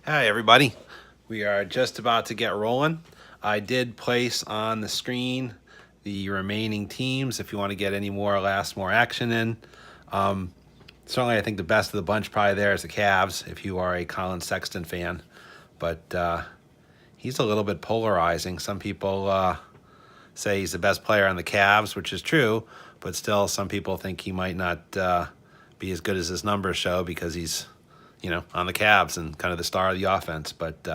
Hi everybody, we are just about to get rolling. I did place on the screen the remaining teams if you want to get any more more action in. Certainly I think the best of the bunch probably there is the Cavs if you are a Colin Sexton fan, but he's a little bit polarizing. Some people say he's the best player on the Cavs, which is true, but still some people think he might not be as good as his numbers show because he's on the Cavs and kind of the star of the offense. But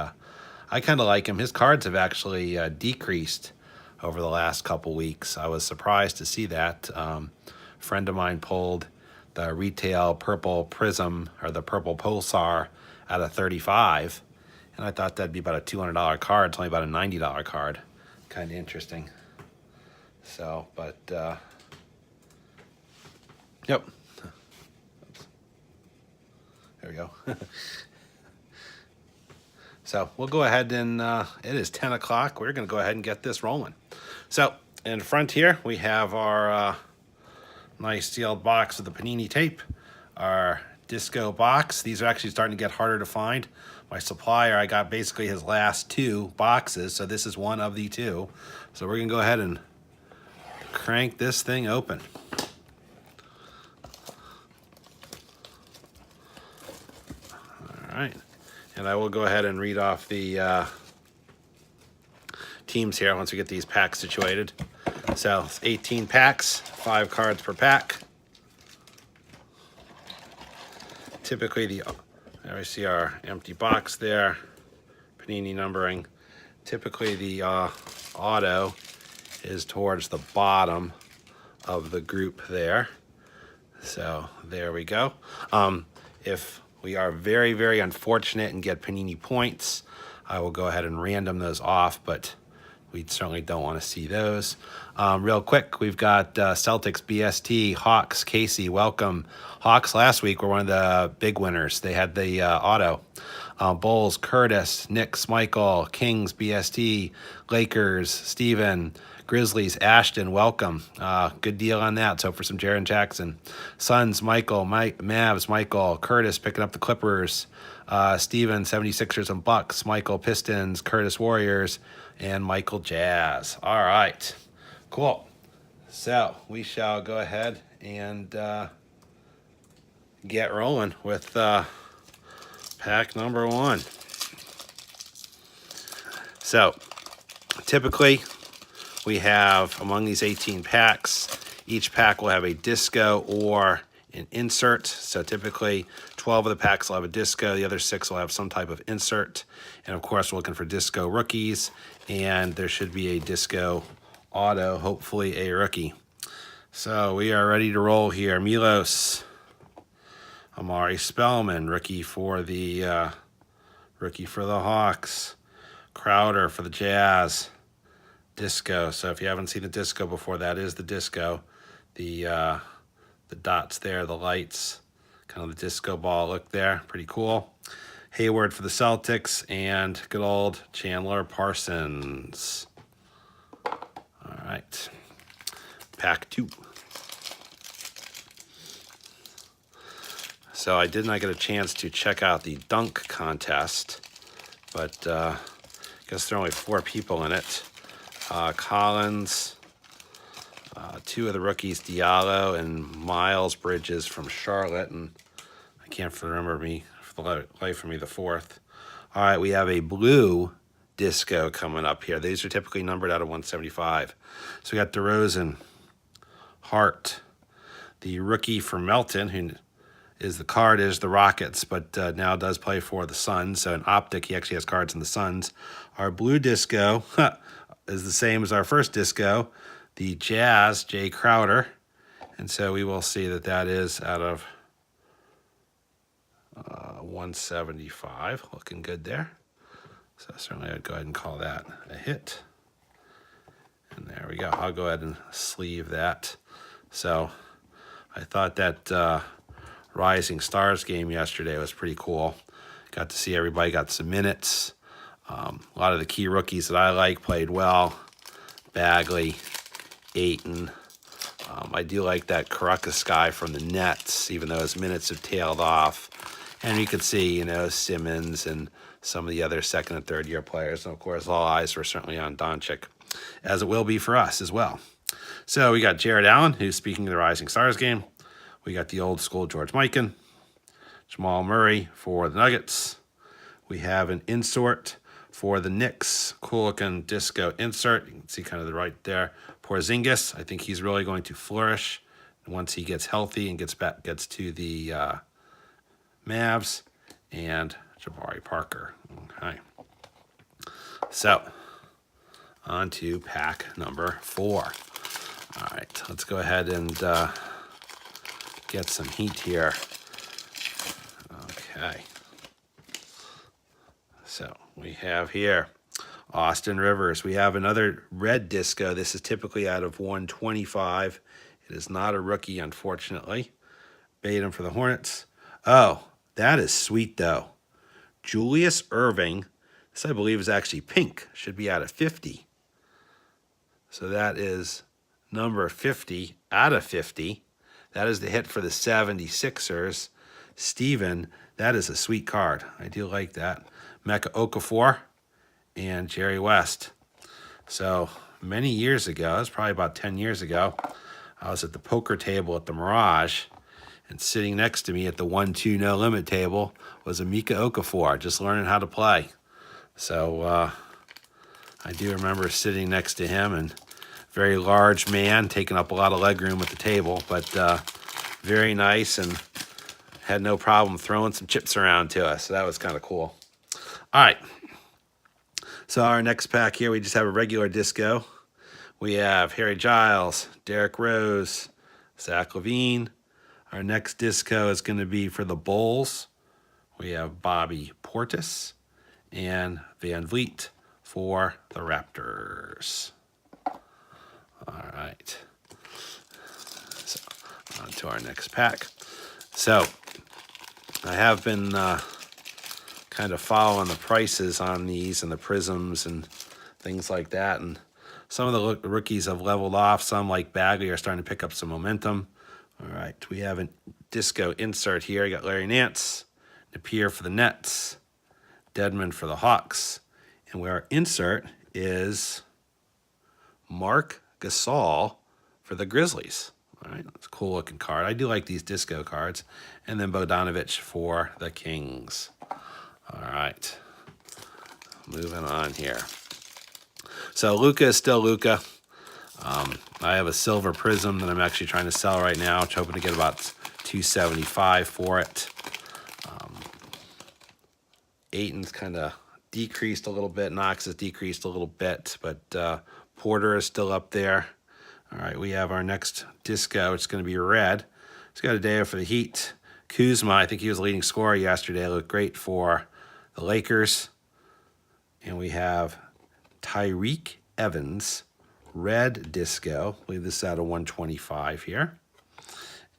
I kind of like him. His cards have actually decreased over the last couple weeks. I was surprised to see that. A friend of mine pulled the retail purple Prizm or the purple Pulsar out of 35, and I thought that'd be about a $200 card. It's only about a $90 card. Kind of interesting. So, but yep. There we go. So we'll go ahead and it is 10 o'clock. We're going to go ahead and get this rolling. So in front here, we have our nice sealed box of the Panini tape, our disco box. These are actually starting to get harder to find. My supplier, I got basically his last two boxes, so this is one of the two. So we're going to go ahead and crank this thing open. All right, and I will go ahead and read off the teams here once we get these packs situated. So it's 18 packs, 5 cards per pack. Typically there we see our empty box there, Panini numbering. Typically the auto is towards the bottom of the group there. So there we go. If we are very, very unfortunate and get Panini points, I will go ahead and random those off, but we certainly don't want to see those. Real quick, we've got Celtics, BST, Hawks, Casey, welcome. Hawks last week were one of the big winners. They had the auto. Bulls, Curtis, Knicks, Michael, Kings, BST, Lakers, Steven, Grizzlies, Ashton, welcome. Good deal on that. So for some Jaren Jackson. Suns, Michael, Mavs, Michael, Curtis picking up the Clippers, Steven, 76ers and Bucks, Michael, Pistons, Curtis, Warriors, and Michael, Jazz. All right, cool. So we shall go ahead and get rolling with pack number 1. So typically we have, among these 18 packs, each pack will have a disco or an insert. So typically 12 of the packs will have a disco, the other 6 will have some type of insert. And of course we're looking for disco rookies, and there should be a disco auto, hopefully a rookie. So we are ready to roll here. Milos, Amari Spellman, rookie for the Hawks. Crowder for the Jazz. Disco. So if you haven't seen the disco before, that is the disco. The dots there, the lights, kind of the disco ball look there. Pretty cool. Hayward for the Celtics, and good old Chandler Parsons. All right. Pack 2. So I did not get a chance to check out the dunk contest, but I guess there are only 4 people in it. Collins, 2 of the rookies, Diallo and Miles Bridges from Charlotte, and I can't remember for the life of me the 4th. All right, we have a blue disco coming up here. These are typically numbered out of 175. So we got DeRozan, Hart, the rookie for Melton, who is the Rockets, but now does play for the Suns. So in Optic, he actually has cards in the Suns. Our blue disco is the same as our first disco, the Jazz, Jay Crowder. And so we will see that that is out of 175. Looking good there. So certainly I'd go ahead and call that a hit. And there we go. I'll go ahead and sleeve that. So I thought that Rising Stars game yesterday was pretty cool. Got to see everybody got some minutes. A lot of the key rookies that I like played well. Bagley, Ayton. I do like that Caracas guy from the Nets, even though his minutes have tailed off. And you can see, Simmons and some of the other second and third year players. And of course, all eyes were certainly on Doncic, as it will be for us as well. So we got Jared Allen, who's speaking of the Rising Stars game. We got the old school George Mikan, Jamal Murray for the Nuggets. We have an insert for the Knicks, cool looking disco insert. You can see kind of the right there. Porzingis, I think he's really going to flourish once he gets healthy and gets to the Mavs. And Jabari Parker. Okay. So, on to pack number 4. All right, let's go ahead and get some heat here. Okay. So, we have here Austin Rivers. We have another red disco. This is typically out of 125. It is not a rookie, unfortunately. Bade him for the Hornets. Oh, that is sweet, though. Julius Erving. This, I believe, is actually pink. Should be out of 50. So that is number 50 out of 50. That is the hit for the 76ers. Steven, that is a sweet card. I do like that. Mecca Okafor and Jerry West. So many years ago, it was probably about 10 years ago, I was at the poker table at the Mirage, and sitting next to me at the 1-2 no limit table was a Mika Okafor, just learning how to play. So I do remember sitting next to him, and very large man, taking up a lot of leg room at the table, but very nice and had no problem throwing some chips around to us. So that was kind of cool. All right. So our next pack here, we just have a regular disco. We have Harry Giles, Derrick Rose, Zach LaVine. Our next disco is going to be for the Bulls. We have Bobby Portis and Van Vliet for the Raptors. All right. So on to our next pack. So I have been kind of following the prices on these and the Prizms and things like that. And some of the rookies have leveled off. Some, like Bagley, are starting to pick up some momentum. All right, we have a disco insert here. You got Larry Nance, Napier for the Nets, Dedmon for the Hawks. And where our insert is Mark Gasol for the Grizzlies. All right, that's a cool looking card. I do like these disco cards. And then Bogdanovich for the Kings. All right, moving on here. So Luka is still Luka. I have a silver Prizm that I'm actually trying to sell right now. I'm hoping to get about $275 for it. Ayton's kind of decreased a little bit. Knox has decreased a little bit, but Porter is still up there. All right, we have our next disco. It's going to be red. It's got a day for the Heat. Kuzma, I think he was the leading scorer yesterday. Looked great for the Lakers. And we have Tyreek Evans, red disco. I believe this is out of 125 here.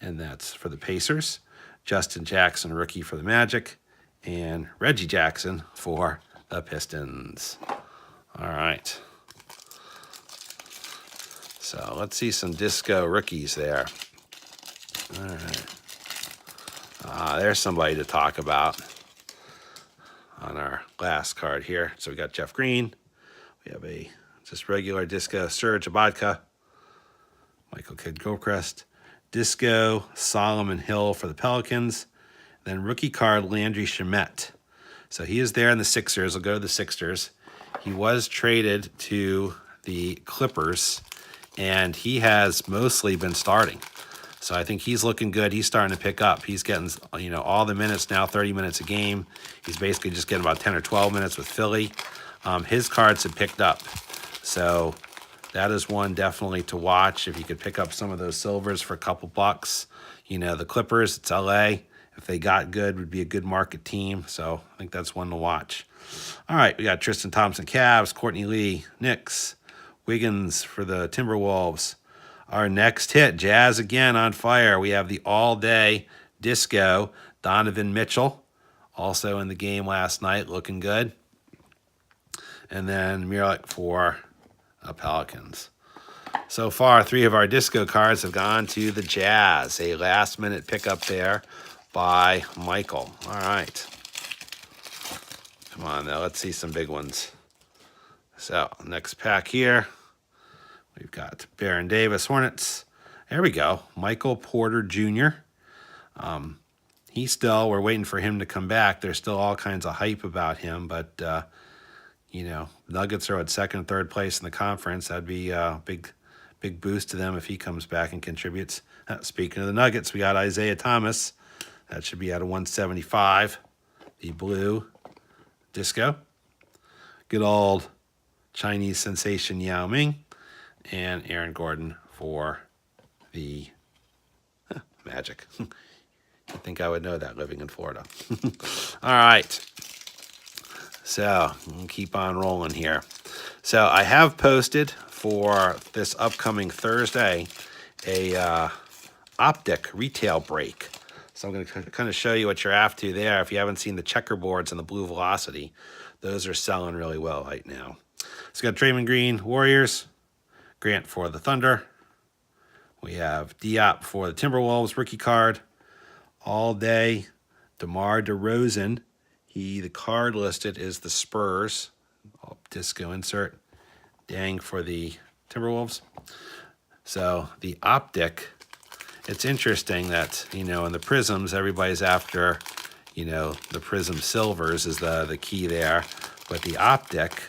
And that's for the Pacers. Justin Jackson, rookie for the Magic. And Reggie Jackson for the Pistons. All right. So let's see some disco rookies there. All right. There's somebody to talk about on our last card here. So we got Jeff Green. We have a just regular disco Serge Ibaka, Michael Kidd-Gilchrist, disco Solomon Hill for the Pelicans, then rookie card Landry Shamet. So he is there in the Sixers. We'll go to the Sixers. He was traded to the Clippers, and he has mostly been starting. So I think he's looking good. He's starting to pick up. He's getting, all the minutes now, 30 minutes a game. He's basically just getting about 10 or 12 minutes with Philly. His cards have picked up. So that is one definitely to watch. If you could pick up some of those silvers for a couple bucks. The Clippers, it's LA. If they got good, would be a good market team. So I think that's one to watch. All right, we got Tristan Thompson, Cavs, Courtney Lee, Knicks, Wiggins for the Timberwolves. Our next hit, Jazz again on fire. We have the all-day disco, Donovan Mitchell, also in the game last night, looking good. And then Mirlik for Pelicans. So far, 3 of our disco cards have gone to the Jazz. A last-minute pickup there by Michael. All right. Come on now, let's see some big ones. So next pack here, we've got Baron Davis Hornets. There we go, Michael Porter Jr. We're waiting for him to come back. There's still all kinds of hype about him, but you know, Nuggets are at second, third place in the conference. That'd be a big boost to them if he comes back and contributes. Speaking of the Nuggets, we got Isaiah Thomas. That should be out of 175. The blue disco. Good old Chinese sensation Yao Ming. And Aaron Gordon for the Magic. I think I would know that living in Florida. All right. So we'll keep on rolling here. So I have posted for this upcoming Thursday a optic retail break. So I'm going to kind of show you what you're after there. If you haven't seen the checkerboards and the blue velocity, those are selling really well right now. So we got Draymond Green, Warriors, Grant for the Thunder. We have Diop for the Timberwolves, rookie card. All day, DeMar DeRozan. The card listed is the Spurs. Disco insert. Dang for the Timberwolves. So the optic, it's interesting that, you know, in the Prizms, everybody's after, you know, the Prizm silvers is the key there. But the optic,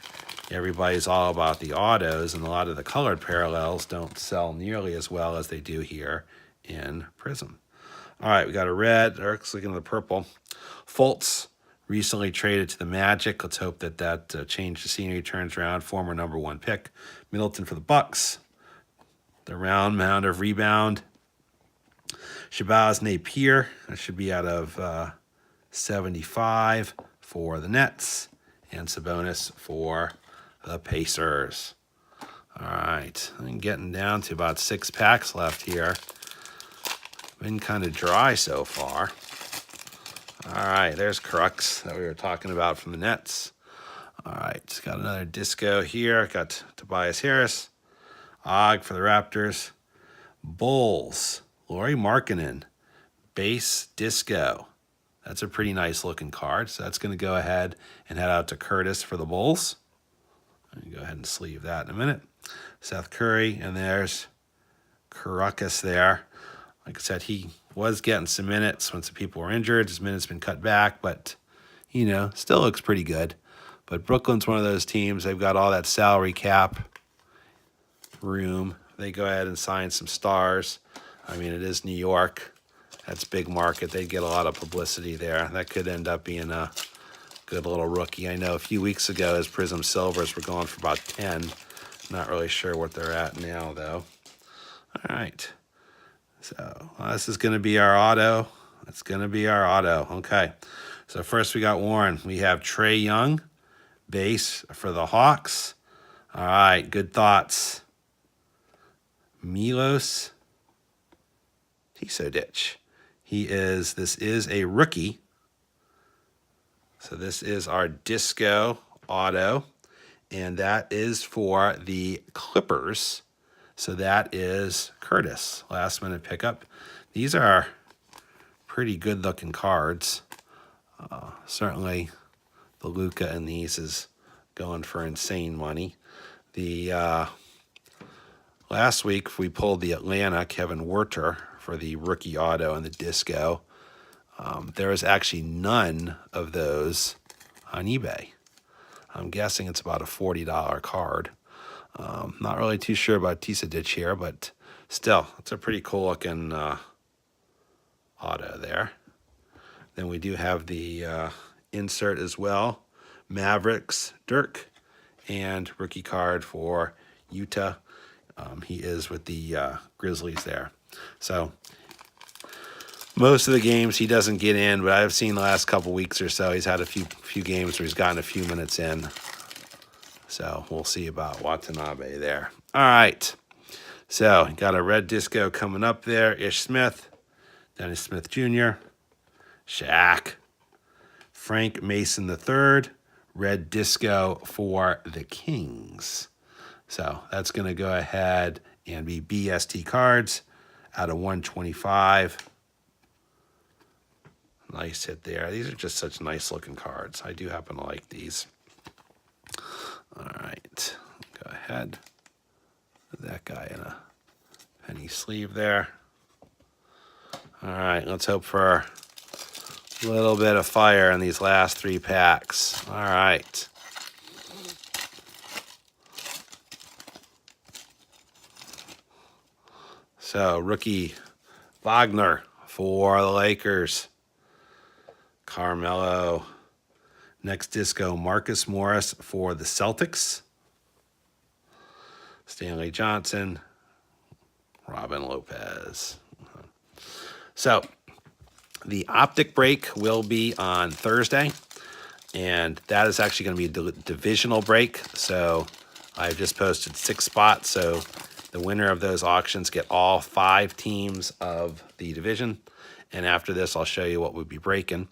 everybody's all about the autos, and a lot of the colored parallels don't sell nearly as well as they do here in Prizm. All right, we got a red. Eric's looking at the purple. Fultz recently traded to the Magic. Let's hope that change of scenery turns around. Former #1 pick. Middleton for the Bucks. The round mound of rebound. Shabazz Napier. That should be out of 75 for the Nets. And Sabonis for the Pacers. All right, I'm getting down to about 6 packs left here. Been kind of dry so far. All right, there's Crux that we were talking about from the Nets. All right, got another disco here. Got Tobias Harris. Og for the Raptors. Bulls, Lauri Markkanen. Base disco. That's a pretty nice looking card. So that's going to go ahead and head out to Curtis for the Bulls. I'm going to go ahead and sleeve that in a minute. Seth Curry, and there's Karakas there. Like I said, he was getting some minutes when some people were injured. His minutes been cut back, but, you know, still looks pretty good. But Brooklyn's one of those teams. They've got all that salary cap room. They go ahead and sign some stars. I mean, it is New York. That's big market. They get a lot of publicity there. That could end up being a good little rookie. I know a few weeks ago his Prizm Silvers were going for about 10. Not really sure what they're at now, though. All right. So this is going to be our auto. It's going to be our auto. Okay. So first we got Warren. We have Trae Young, base for the Hawks. All right. Good thoughts. Milos Tisodich. This is a rookie. So this is our disco auto. And that is for the Clippers. So that is Curtis, last minute pickup. These are pretty good looking cards. Certainly the Luka in these is going for insane money. The last week we pulled the Atlanta Kevin Werter for the rookie auto and the disco. There is actually none of those on eBay. I'm guessing it's about a $40 card. Not really too sure about Tisodich here, but still, it's a pretty cool looking auto there. Then we do have the insert as well. Mavericks, Dirk, and rookie card for Utah. He is with the Grizzlies there. So most of the games he doesn't get in, but I've seen the last couple weeks or so, he's had a few games where he's gotten a few minutes in. So we'll see about Watanabe there. All right. So got a red disco coming up there. Ish Smith, Dennis Smith Jr., Shaq, Frank Mason III, red disco for the Kings. So that's going to go ahead and be BST cards out of 125. Nice hit there. These are just such nice looking cards. I do happen to like these. All right, go ahead. Put that guy in a penny sleeve there. All right, let's hope for a little bit of fire in these last 3 packs. All right. So, rookie Wagner for the Lakers. Carmelo. Next disco, Marcus Morris for the Celtics. Stanley Johnson. Robin Lopez. So, the optic break will be on Thursday, and that is actually going to be a divisional break. So, I've just posted 6 spots, so the winner of those auctions get all 5 teams of the division. And after this, I'll show you what we'll be breaking.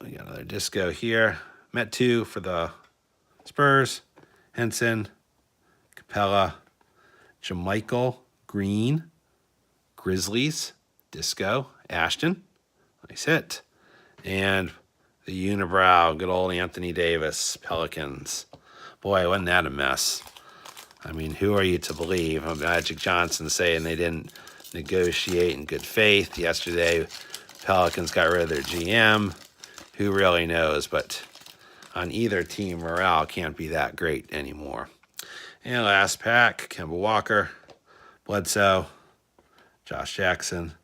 We got another disco here. Met 2 for the Spurs. Henson, Capella, Jamichael Green, Grizzlies, disco, Ashton. Nice hit. And the unibrow, good old Anthony Davis, Pelicans. Boy, wasn't that a mess. I mean, who are you to believe? Magic Johnson saying they didn't negotiate in good faith. Yesterday, Pelicans got rid of their GM. Who really knows? But on either team, morale can't be that great anymore. And last pack, Kemba Walker, Bledsoe, Josh Jackson.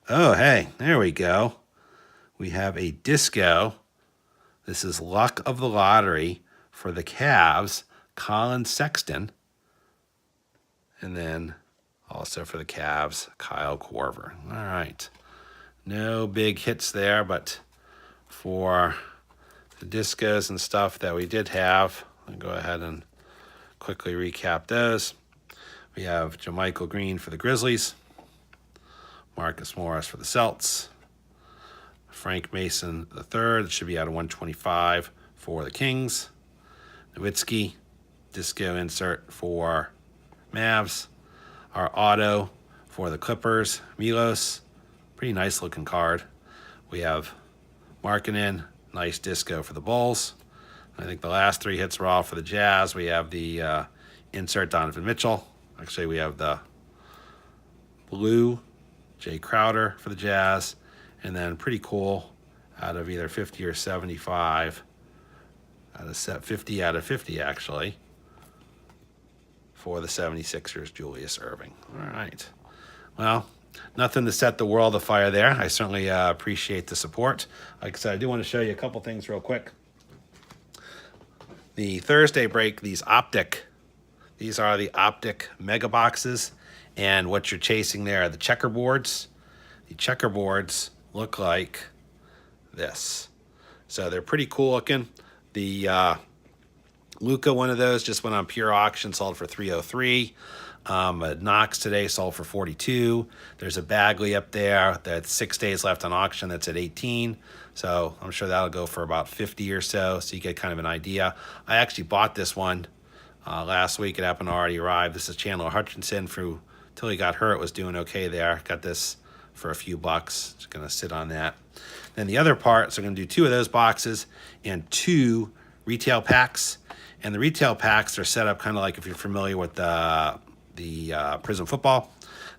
Oh, hey, there we go. We have a disco. This is Luck of the Lottery for the Cavs, Colin Sexton. And then also for the Cavs, Kyle Korver. All right. No big hits there, but for the discos and stuff that we did have, I'll go ahead and quickly recap those. We have Jamichael Green for the Grizzlies, Marcus Morris for the Celts, Frank Mason III, that should be out of 125 for the Kings, Nowitzki, disco insert for Mavs, our auto for the Clippers, Milos, pretty nice looking card. We have Markkanen, nice disco for the Bulls. I think the last 3 hits were all for the Jazz. We have the insert Donovan Mitchell. Actually, we have the blue Jay Crowder for the Jazz. And then pretty cool out of either 50 or 75. Out of 50 out of 50, actually, for the 76ers, Julius Erving. All right. Well, nothing to set the world afire there. I certainly appreciate the support. Like I said, I do want to show you a couple things real quick. The Thursday break, these are the optic mega boxes. And what you're chasing there are the checkerboards. The checkerboards look like this. So they're pretty cool looking. The Luca, one of those, just went on pure auction, sold for $303. Knox today sold for $42. There's a Bagley up there that's 6 days left on auction that's at $18. So I'm sure that'll go for about $50 or so. So you get kind of an idea. I actually bought this one last week. It happened to already arrive. This is Chandler Hutchinson. Till he got hurt, was doing okay there. Got this for a few bucks. Just gonna sit on that. Then the other part, so I'm gonna do 2 of those boxes and 2 retail packs. And the retail packs are set up kind of like if you're familiar with the Prizm football.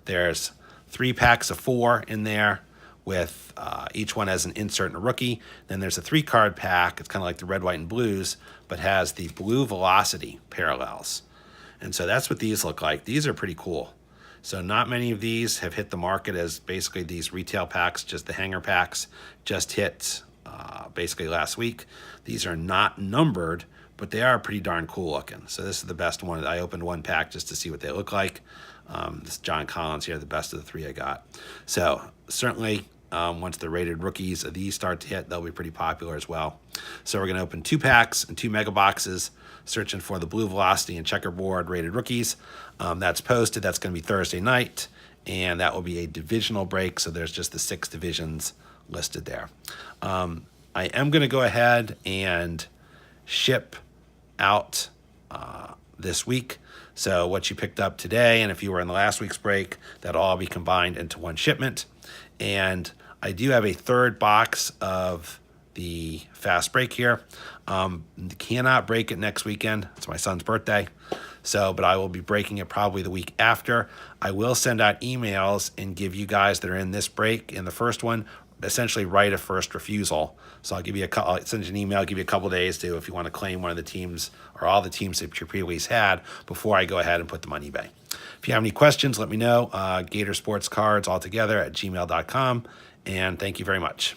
There's 3 packs of 4 in there with each one has an insert and a rookie. Then there's a 3-card pack. It's kind of like the red, white, and blues, but has the blue velocity parallels. And so that's what these look like. These are pretty cool. So not many of these have hit the market as basically these retail packs, just the hanger packs, just hit basically last week. These are not numbered, but they are pretty darn cool looking. So this is the best one. I opened 1 pack just to see what they look like. This John Collins here, the best of the 3 I got. So certainly once the rated rookies of these start to hit, they'll be pretty popular as well. So we're going to open 2 packs and 2 mega boxes, searching for the blue velocity and checkerboard rated rookies. That's posted. That's going to be Thursday night, and that will be a divisional break. So there's just the 6 divisions listed there. I am going to go ahead and ship out this week. So what you picked up today, and if you were in the last week's break, that'll all be combined into one shipment. And I do have a third box of the fast break here. Cannot break it next weekend. It's my son's birthday. So, but I will be breaking it probably the week after. I will send out emails and give you guys that are in this break, in the first one, essentially right of first refusal. So I'll send you an email, give you a couple days to, if you want to claim one of the teams or all the teams that you previously had, before I go ahead and put them on eBay. If you have any questions, let me know. Gator Sports Cards altogether at gmail.com. And thank you very much.